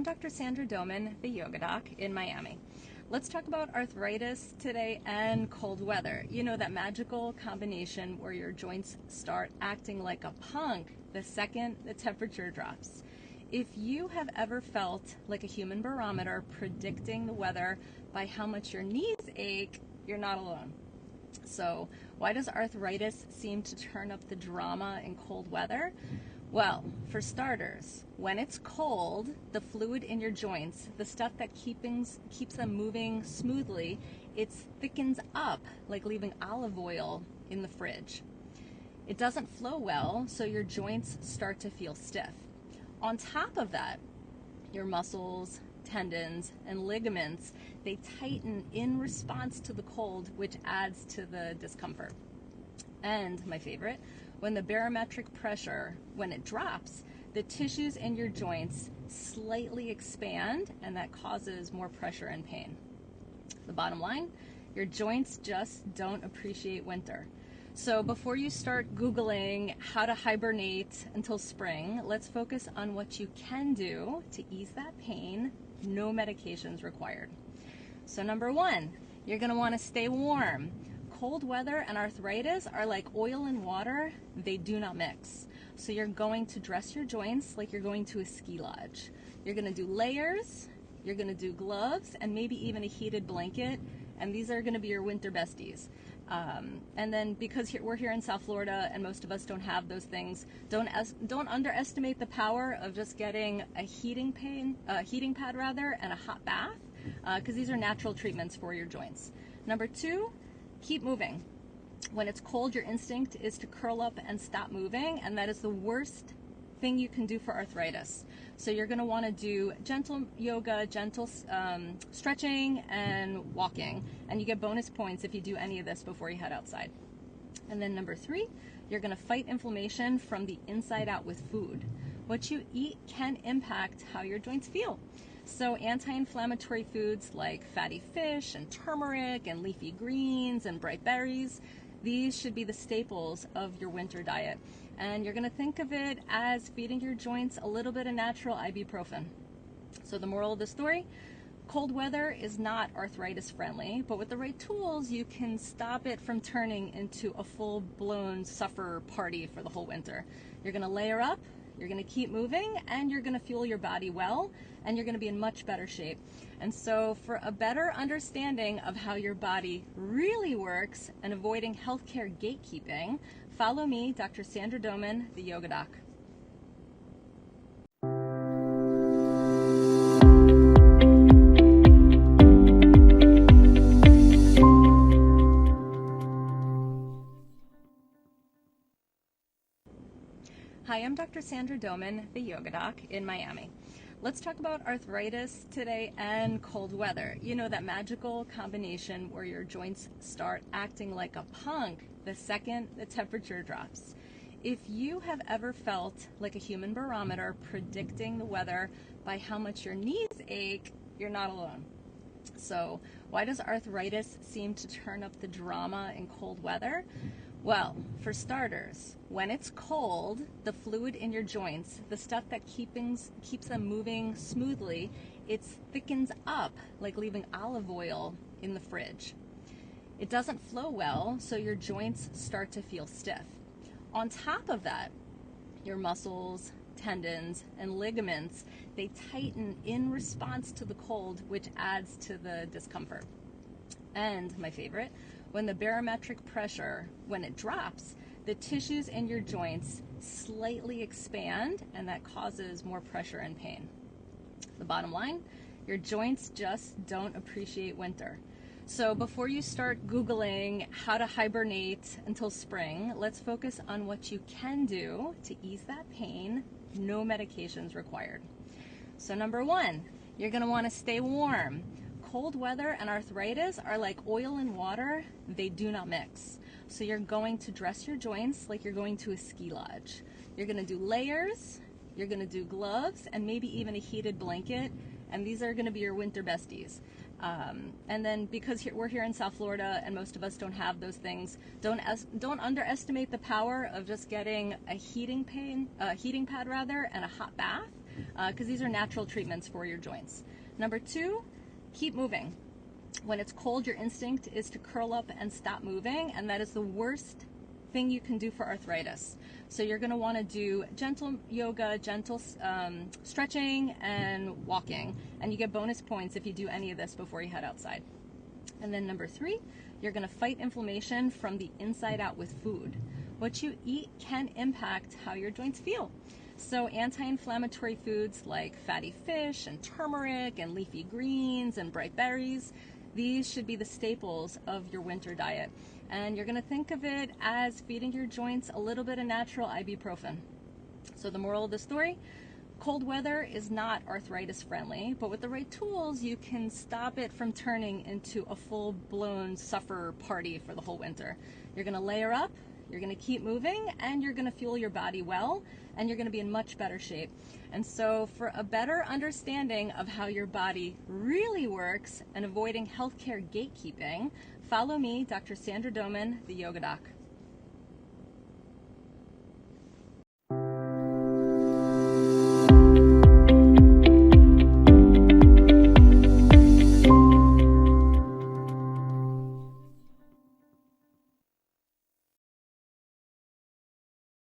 Dr. Sandra Doman, the yoga doc in Miami. Let's talk about arthritis today and cold weather. You know, that magical combination where your joints start acting like a punk the second the temperature drops. If you have ever felt like a human barometer predicting the weather by how much your knees ache, you're not alone. So why does arthritis seem to turn up the drama in cold weather? Well, for starters, when it's cold, the fluid in your joints, the stuff that keeps them moving smoothly, it thickens up like leaving olive oil in the fridge. It doesn't flow well, so your joints start to feel stiff. On top of that, your muscles, tendons, and ligaments, they tighten in response to the cold, which adds to the discomfort. And my favorite, when the barometric pressure, when it drops, the tissues in your joints slightly expand, and that causes more pressure and pain. The bottom line, your joints just don't appreciate winter. So before you start Googling how to hibernate until spring, let's focus on what you can do to ease that pain. No medications required. So number one, you're going to want to stay warm. Cold weather and arthritis are like oil and water. They do not mix. So you're going to dress your joints like you're going to a ski lodge. You're going to do layers, you're going to do gloves, and maybe even a heated blanket. And these are going to be your winter besties. And then because we're here in South Florida and most of us don't have those things, don't underestimate the power of just getting a heating pad and a hot bath, because these are natural treatments for your joints. Number two, keep moving. When it's cold, your instinct is to curl up and stop moving, and that is the worst thing you can do for arthritis. So you're going to want to do gentle yoga, gentle stretching, and walking, and you get bonus points if you do any of this before you head outside. And then number three, you're going to fight inflammation from the inside out with food. What you eat can impact how your joints feel. So anti-inflammatory foods like fatty fish and turmeric and leafy greens and bright berries, these should be the staples of your winter diet. And you're going to think of it as feeding your joints a little bit of natural ibuprofen. So the moral of the story, cold weather is not arthritis friendly, but with the right tools, you can stop it from turning into a full-blown suffer party for the whole winter. You're going to layer up, you're going to keep moving, and you're going to fuel your body well, and you're going to be in much better shape. And so for a better understanding of how your body really works and avoiding healthcare gatekeeping, follow me, Dr. Sandra Doman, the yoga doc. Hi, I'm Dr. Sandra Doman, the yoga doc in Miami. Let's talk about arthritis today and cold weather. You know, that magical combination where your joints start acting like a punk the second the temperature drops. If you have ever felt like a human barometer predicting the weather by how much your knees ache, you're not alone. So why does arthritis seem to turn up the drama in cold weather? Well, for starters, when it's cold, the fluid in your joints, the stuff that keeps them moving smoothly, it thickens up like leaving olive oil in the fridge. It doesn't flow well, so your joints start to feel stiff. On top of that, your muscles, tendons, and ligaments, they tighten in response to the cold, which adds to the discomfort. And my favorite, when the barometric pressure, when it drops, the tissues in your joints slightly expand, and that causes more pressure and pain. The bottom line, your joints just don't appreciate winter. So before you start Googling how to hibernate until spring, let's focus on what you can do to ease that pain. No medications required. So number one, you're going to want to stay warm. Cold weather and arthritis are like oil and water. They do not mix. So you're going to dress your joints like you're going to a ski lodge. You're going to do layers, you're going to do gloves, and maybe even a heated blanket. And these are going to be your winter besties. And then because we're here in South Florida and most of us don't have those things, don't underestimate the power of just getting a heating pad and a hot bath. because these are natural treatments for your joints. Number 2, keep moving. When it's cold, your instinct is to curl up and stop moving, and that is the worst thing you can do for arthritis. So you're going to want to do gentle yoga, gentle stretching, and walking, and you get bonus points if you do any of this before you head outside. And then number 3, you're going to fight inflammation from the inside out with food. What you eat can impact how your joints feel. So anti-inflammatory foods like fatty fish and turmeric and leafy greens and bright berries, these should be the staples of your winter diet. And you're going to think of it as feeding your joints a little bit of natural ibuprofen. So the moral of the story, cold weather is not arthritis friendly, but with the right tools, you can stop it from turning into a full-blown suffer party for the whole winter. You're going to layer up, you're going to keep moving, and you're going to fuel your body well, and you're going to be in much better shape. And so for a better understanding of how your body really works and avoiding healthcare gatekeeping, follow me, Dr. Sandra Doman, the Yoga Doc.